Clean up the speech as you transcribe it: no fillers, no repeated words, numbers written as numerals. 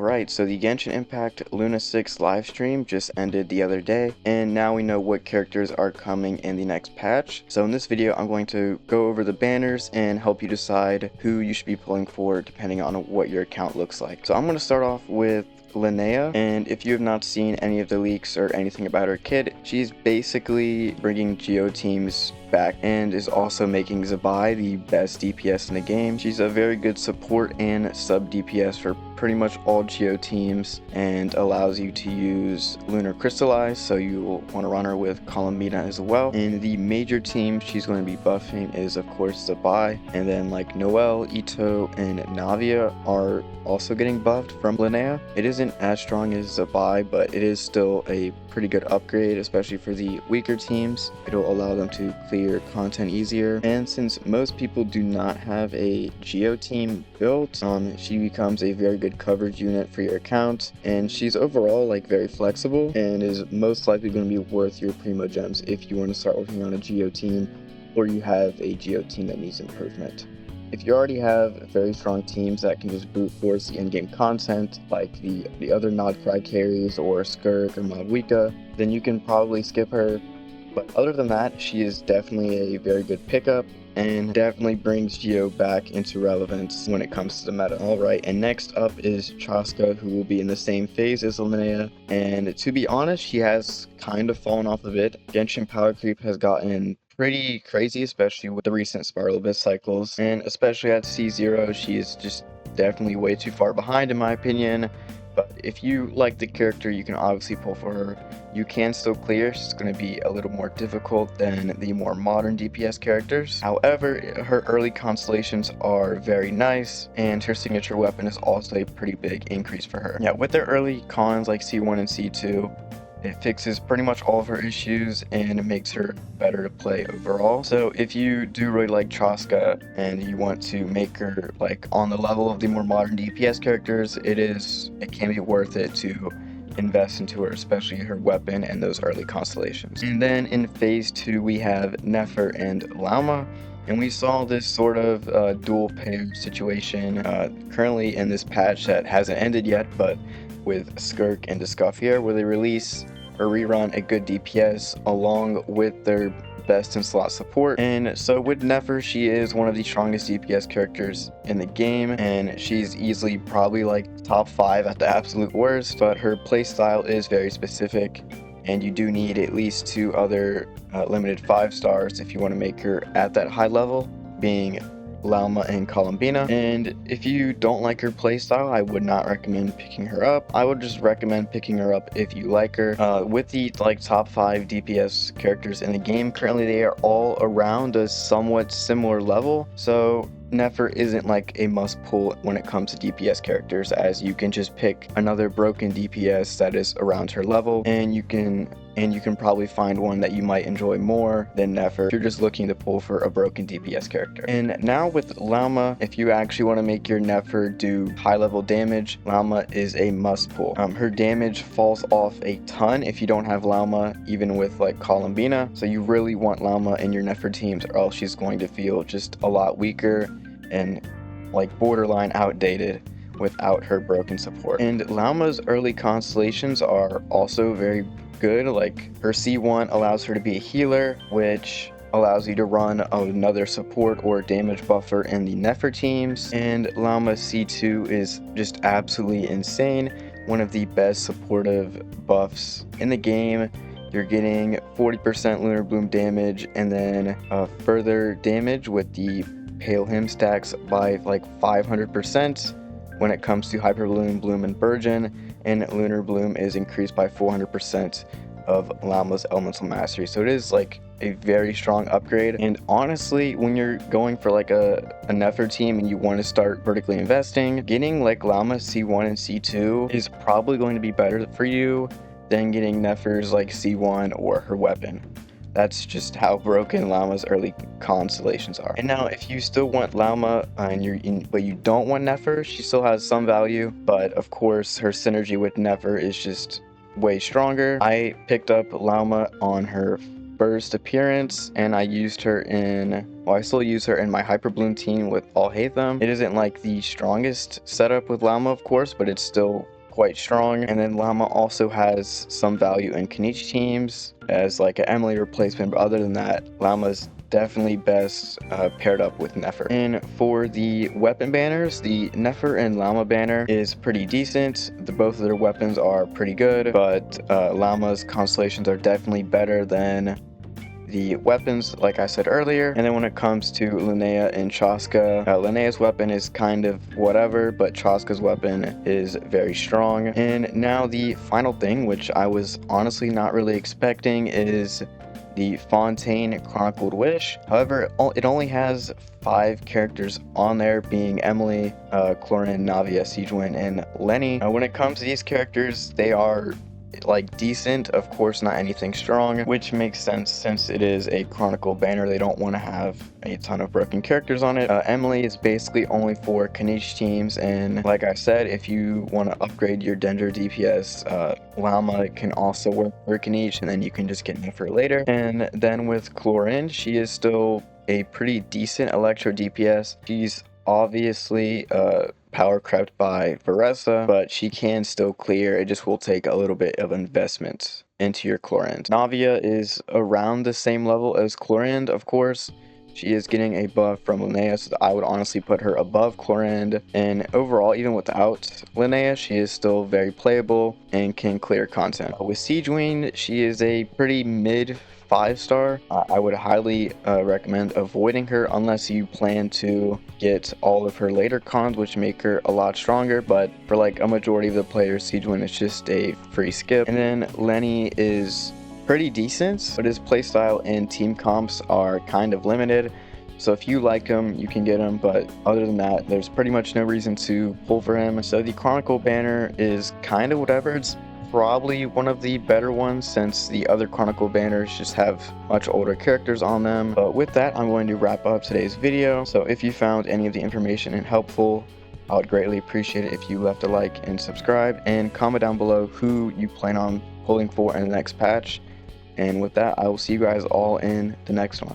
Alright, so the Genshin Impact Luna 6 livestream just ended the other day, and now we know what characters are coming in the next patch. So in this video, I'm going to go over the banners and help you decide who you should be pulling for depending on what your account looks like. So I'm going to start off with Linnea, and if you have not seen any of the leaks or anything about her kit, she's basically bringing Geo teams back and is also making Zabai the best DPS in the game. She's a very good support and sub DPS for pretty much all Geo teams and allows you to use Lunar Crystallize, so you will want to run her with Columbina as well. And the major team she's going to be buffing is of course Zabai, and then like Noelle, Ito, and Navia are also getting buffed from Linnea. It isn't as strong as Zabai, but it is still a pretty good upgrade, especially for the weaker teams. It'll allow them to clear content easier, and since most people do not have a Geo team built, she becomes a very good coverage unit for your account, and she's overall like very flexible and is most likely going to be worth your primo gems if you want to start working on a Geo team or you have a Geo team that needs improvement. If you already have very strong teams that can just brute force the in-game content, like the other Nodcry carries or Skirk or Modwika, then you can probably skip her. But other than that, she is definitely a very good pickup and definitely brings Geo back into relevance when it comes to the meta. Alright, and next up is Chasca, who will be in the same phase as Linnea, and to be honest, she has kind of fallen off a bit. Genshin power creep has gotten pretty crazy, especially with the recent Spiral Abyss cycles, and especially at C0, she is just definitely way too far behind in my opinion. But if you like the character, you can obviously pull for her. You can still clear, it's going to be a little more difficult than the more modern DPS characters. However, her early constellations are very nice, and her signature weapon is also a pretty big increase for her. Yeah, with their early cons like C1 and C2, it fixes pretty much all of her issues and it makes her better to play overall. So if you do really like Chasca and you want to make her like on the level of the more modern DPS characters, it can be worth it to invest into her, especially her weapon and those early constellations. And then in phase 2 we have Nefer and Lauma, and we saw this sort of dual pair situation currently in this patch that hasn't ended yet, but with Skirk and Discoffier, where they release or rerun a good DPS along with their best in slot support. And so with Nefer, she is one of the strongest DPS characters in the game, and she's easily probably like top 5 at the absolute worst, but her playstyle is very specific, and you do need at least 2 other limited 5 stars if you want to make her at that high level, being Lauma and Columbina. And if you don't like her playstyle, I would not recommend picking her up. I would just recommend picking her up if you like her. With the like top 5 DPS characters in the game currently, they are all around a somewhat similar level, so Nefer isn't like a must pull when it comes to DPS characters, as you can just pick another broken DPS that is around her level, and you can probably find one that you might enjoy more than Nefer if you're just looking to pull for a broken DPS character. And now with Lauma, if you actually want to make your Nefer do high level damage, Lauma is a must pull. Her damage falls off a ton if you don't have Lauma, even with like Columbina, so you really want Lauma in your Nefer teams, or else she's going to feel just a lot weaker and like borderline outdated without her broken support. And Lauma's early constellations are also very good. Like her C1 allows her to be a healer, which allows you to run another support or damage buffer in the Nefer teams. And Lauma C2 is just absolutely insane, one of the best supportive buffs in the game. You're getting 40% Lunar Bloom damage, and then further damage with the Pale Hymn stacks by like 500% when it comes to Hyper Bloom, Bloom, and Burgeon, and Lunar Bloom is increased by 400% of Lauma's Elemental Mastery. So it is like a very strong upgrade, and honestly, when you're going for like a Nefer team and you want to start vertically investing, getting like Lauma C1 and C2 is probably going to be better for you than getting Nefer's like C1 or her weapon. That's just how broken Lauma's early constellations are. And now if you still want Lauma but you don't want Nefer, she still has some value, but of course her synergy with Nefer is just way stronger. I picked up Lauma on her first appearance, and I used her I still use her in my Hyper Bloom team with All Hate Them. It isn't like the strongest setup with Lauma, of course, but it's still quite strong. And then Lauma also has some value in Kenichi teams as like an Emily replacement, but other than that, Lauma's definitely best paired up with Nefer. And for the weapon banners, the Nefer and Lauma banner is pretty decent. Both of their weapons are pretty good, but Lauma's constellations are definitely better than the weapons, like I said earlier. And then when it comes to Linnea and Chasca, Linnea's weapon is kind of whatever, but Chasca's weapon is very strong. And now the final thing, which I was honestly not really expecting, is the Fontaine Chronicled Wish. However, it only has 5 characters on there, being Emily, Clorin, Navia, Sigewin, and Lenny. When it comes to these characters, they are like decent, of course not anything strong, which makes sense since it is a Chronicle banner. They don't want to have a ton of broken characters on it. Emily is basically only for Kenichi teams, and like I said, if you want to upgrade your Dendro DPS, Lauma can also work for Kenichi, and then you can just get Nefer later. And then with Clorin, she is still a pretty decent Electro DPS. She's obviously power crept by Varesa, but she can still clear. It just will take a little bit of investment into your Clorin. Navia is around the same level as Clorin, of course. She is getting a buff from Linnea, so I would honestly put her above Clorin. And overall, even without Linnea, she is still very playable and can clear content. With Sigewin, she is a pretty mid 5-star. I would highly recommend avoiding her unless you plan to get all of her later cons, which make her a lot stronger. But for like a majority of the players, Sigewin is just a free skip. And then Lenny is pretty decent, but his playstyle and team comps are kind of limited. So if you like him, you can get him, but other than that, there's pretty much no reason to pull for him. So the Chronicle banner is kind of whatever. It's probably one of the better ones since the other Chronicle banners just have much older characters on them. But with that, I'm going to wrap up today's video. So if you found any of the information helpful, I would greatly appreciate it if you left a like and subscribe, and comment down below who you plan on pulling for in the next patch. And with that, I will see you guys all in the next one.